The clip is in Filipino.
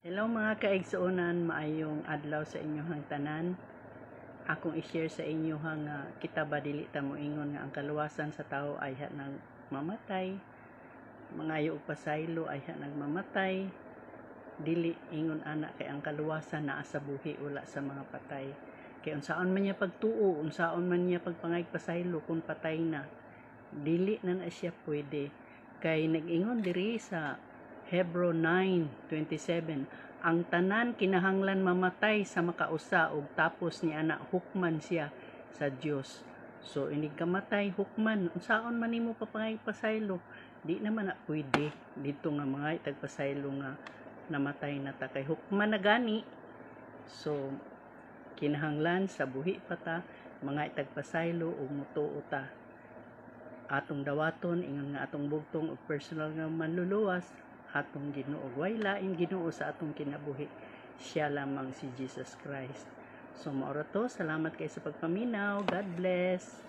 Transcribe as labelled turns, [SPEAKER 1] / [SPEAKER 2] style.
[SPEAKER 1] Hello mga kaigsuonan, maayong adlaw sa inyong tanan. Akong i-share sa inyo nga kita ba dili ta moingon nga ang kaluwasan sa tao ay nang mamatay. Mangayo og pasaylo ay nagmamatay. Dili ingon ana kay ang kaluwasan naa sa buhi wala sa mga patay. Kay unsaon man niya pagtuo, unsaon man niya pagpangayag pasaylo kung patay na, dili na siya pwede. Kay nag-ingon diri sa Hebrew 9:27, ang tanan kinahanglan mamatay sa makausa ug tapos ni ana hukman siya sa Dios. So inig kamatay hukman, unsaon man nimo papangay pasaylo, di naman na pwede dito nga mga tagpasaylo nga namatay na ta kay hukman na gani. So kinahanglan sa buhi pa ta mga tagpasaylo ug mutuo ta atong dawaton ingon nga atong bugtong og personal nga manluluwas atong Ginoo. Way lain Ginoo sa atong kinabuhi, siya lamang si Jesus Christ. So mao ra to, salamat kay sa pagpaminaw. God bless.